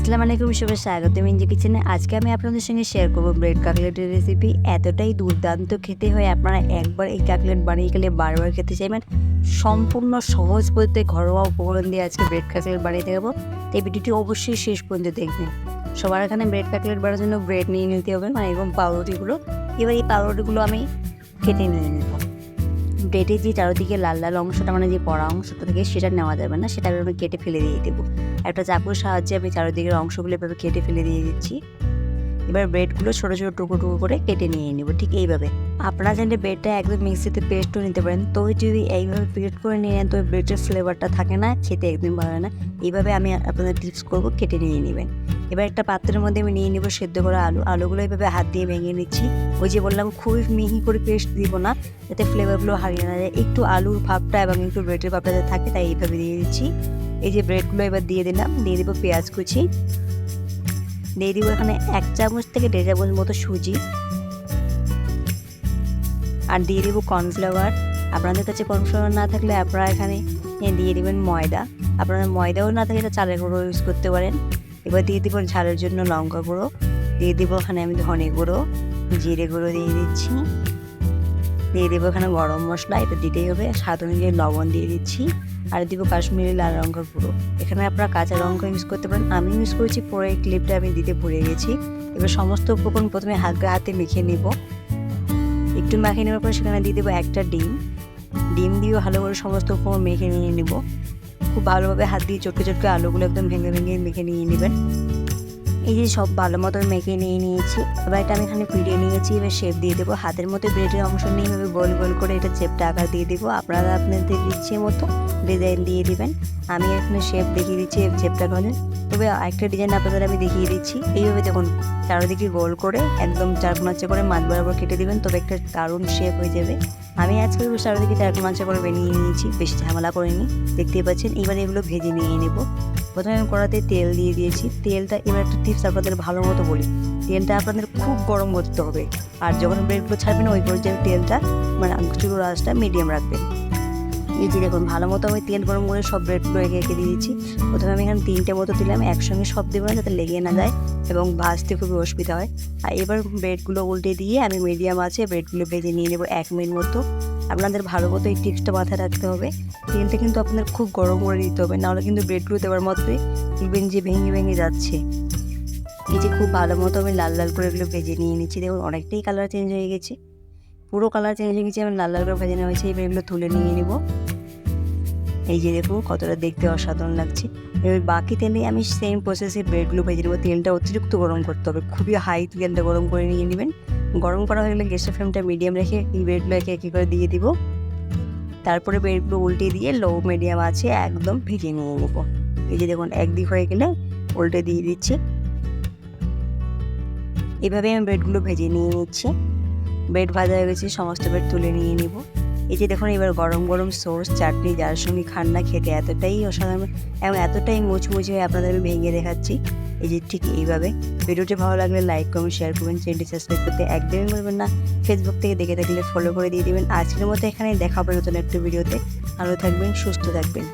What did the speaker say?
আসসালামু আলাইকুম, শুভ স্বাগতম ইঞ্জু কিচেনে। আজকে আমি আপনাদের সঙ্গে শেয়ার করবো ব্রেড কাকলেটের রেসিপি। এতটাই দুর্দান্ত খেতে হয়, আপনারা একবার এই কাকলেট বানিয়ে গেলে বারবার খেতে চাইবেন। সম্পূর্ণ সহজ পদ্ধতিতে ঘরোয়া উপকরণ দিয়ে আজকে ব্রেড কাকলেট বানিয়ে দেবো। তো এই ভিডিওটি অবশ্যই শেষ পর্যন্ত দেখবেন। সবার এখানে ব্রেড কাকলেট বানানোর জন্য ব্রেড নিয়ে নিতে হবে, মানে এরকম পাউরুটিগুলো। এবার এই পাউরুটিগুলো আমি কেটে নিয়ে নেব। ব্রেডের যে চারদিকে লাল লাল অংশটা, মানে যে পড়া অংশটা থেকে সেটা নেওয়া যাবে না, সেটা আমি কেটে ফেলে দিয়ে দেবো। একটা চাকুর সাহায্যে আমি চারদিকের অংশগুলো এভাবে কেটে ফেলে দিয়ে দিচ্ছি। এবার ব্রেডগুলো ছোটো ছোটো টুকরো টুকরো করে কেটে নিয়ে নেব, ঠিক এইভাবে। আপনারা চাইলে ব্রেডটা একদম মিক্সিতে পেস্টও নিতে পারেন। তো যদি এইভাবে পেস্ট করে নিয়ে নেন তো ব্রেডের ফ্লেভারটা থাকে না, খেতে একদম ভালো হয় না। এইভাবে আমি আপনাদের টিপস করবো, কেটে নিয়ে নেবেন। এবার একটা পাত্রের মধ্যে আমি নিয়ে নেব সেদ্ধ করা আলুগুলো এইভাবে হাত দিয়ে ভেঙে নিচ্ছি। ওই যে বললাম, খুবই মিহি করে পেস্ট দিব না, যাতে ফ্লেভারগুলো হারিয়ে না যায়। একটু আলুর ভাবটা এবং একটু ব্রেডের ভাবটা যাতে থাকে, তাই এইভাবে দিয়ে দিচ্ছি। এই যে ব্রেডগুলো এবার দিয়ে দিলাম, দিয়ে দেবো পেঁয়াজ কুচি, দিয়ে দিব এখানে 1 চামচ থেকে 1.5 চামচ মতো সুজি, আর দিয়ে দিব কর্নফ্লাওয়ার। আপনাদের কাছে কর্নফ্লাওয়ার না থাকলে আপনারা এখানে দিয়ে দিবেন ময়দা। আপনারা ময়দাও না থাকলে এটা চালের গুঁড়ো ইউজ করতে পারেন। এবার দিয়ে দিব ঝালের জন্য লঙ্কা গুঁড়ো, দিয়ে দিব এখানে আমি ধনে গুঁড়ো, জিরে গুঁড়ো দিয়ে দিচ্ছি, দিয়ে দেবো এখানে গরম মশলা, এটা দিতেই হবে। স্বাদ অনুযায়ী লবণ দিয়ে দিচ্ছি, আর দিব কাশ্মীরি লাল লঙ্কার গুঁড়ো। এখানে আপনারা কাঁচা লঙ্কা ইউজ করতে পারেন, আমি ইউজ করেছি। পরে এই ক্লিপটা আমি দিতে ভুলে গেছি। এবার সমস্ত উপকরণ প্রথমে হাতে মেখে নিব। একটু মেখে নেওয়ার পর সেখানে দিয়ে দেবো একটা ডিম দিয়ে ভালো করে সমস্ত উপকরণ মেখে নিয়ে নেব। খুব ভালোভাবে হাত দিয়ে চটকে চটকে আলুগুলো একদম ভেঙে ভেঙে মেখে নিয়ে নেবেন। এই যে সব ভালো মতো মেখে নিয়ে নিয়েছি। এবার এটা আমি এখানে পিড়িয়ে নিয়েছি। এবার শেপ দিয়ে দেবো। হাতের মতো ব্রেডের অংশ নিয়ে এভাবে গোল গোল করে এটা শেপটা আকার দিয়ে দেবো। আপনারা আপনাদের ইচ্ছে মতো ডিজাইন দিয়ে দিবেন। আমি এখানে শেপ দেখিয়ে দিচ্ছি শেপটা করে। তবে একটা ডিজাইন আপনাদের আমি দেখিয়ে দিচ্ছি। এইভাবে দেখুন, চারদিকে গোল করে একদম চারকোনাচে করে মাছ বরাবর কেটে দেবেন, তবে একটা দারুণ শেপ হয়ে যাবে। আমি আজকে চারদিকে চারকোনাচে করে বানিয়ে নিয়েছি, বেশি ঝামেলা করিনি, দেখতেই পাচ্ছেন। এবার এগুলো ভেজে নিয়ে নেব। প্রথমে আমি কড়াতে তেল দিয়ে দিয়েছি। তেলটা, এবার একটা টিপস আপনাদের ভালো মতো বলি, তেলটা আপনাদের খুব গরম করতে হবে। আর যখন ব্রেডগুলো ছাড়বেন ওই পর্যায়ে তেলটা, মানে চুলোর আঁচটা মিডিয়াম রাখবেন। এই যে দেখুন, ভালো মতো আমি তেল গরম করে সব ব্রেডগুলো একে একে দিয়ে দিচ্ছি। প্রথমে আমি এখানে 3টে মতো দিলাম, একসঙ্গে সব দেবো না, যাতে লেগে না যায় এবং ভাজতে খুবই অসুবিধা হয়। আর এবার ব্রেডগুলো উল্টে দিয়ে আমি মিডিয়াম আছে ব্রেডগুলো ভেজে নিয়ে নেবো 1 মিনিট মতো। আপনাদের ভালো মতো এই টিপসটা মাথায় রাখতে হবে। তেলটা কিন্তু আপনাদের খুব গরম করে দিতে হবে, নাহলে কিন্তু ব্রেডগুলো দেওয়ার মতোই দেখবেন যে ভেঙে ভেঙে যাচ্ছে। এই যে খুব ভালো মতো আমি লাল লাল করে এগুলো ভেজে নিয়ে নিচ্ছি। দেখুন অনেকটাই কালার চেঞ্জ হয়ে গেছে, পুরো কালার চেঞ্জ হয়ে গেছে। আমি লাল লাল করে ভেজে নেওয়া হয়েছে। এবার এগুলো তুলে নিয়ে নেব। এই যে দেখুন কতটা দেখতে অসাধারণ লাগছে। এবার বাকি তেলে আমি সেম প্রসেসে ব্রেডগুলো ভেজে নেবো। তেলটা অতিরিক্ত গরম করতে হবে, খুবই হাই তেলটা গরম করে নিয়ে নেবেন। গরম করা হয়ে গেলে গ্যাসের ফ্লেমটা মিডিয়াম রেখে এই ব্রেডগুলো একে একে করে দিয়ে দিব। তারপরে ব্রেডগুলো উল্টে দিয়ে লো মিডিয়াম আছে একদম ভেজে নিয়ে নেব। এই যে দেখুন একদিক হয়ে গেলে উল্টে দিয়ে দিচ্ছি। এভাবে আমি ব্রেডগুলো ভেজে নিয়ে নিচ্ছি। ব্রেড ভাজা হয়ে গেছে, সমস্ত ব্রেড তুলে নিয়ে নিব। এই যে দেখুন, এবার গরম গরম সস চাটনি যার সঙ্গে খান না, খেতে এতটাই অসাধারণ এবং এতটাই মুচমুচে হয়ে আপনাদের আমি ভেঙে দেখাচ্ছি। এই যে ঠিক এইভাবে। ভিডিওটি ভালো লাগলে লাইক কমেন্ট শেয়ার করবেন, চ্যানেলটি সাবস্ক্রাইব করতে একদমই ভুলবেন না। ফেসবুক থেকে দেখে থাকলে ফলো করে দিয়ে দিবেন। আজকের মতো এখানেই দেখা হবে নতুন একটা ভিডিওতে। ভালো থাকবেন, সুস্থ থাকবেন।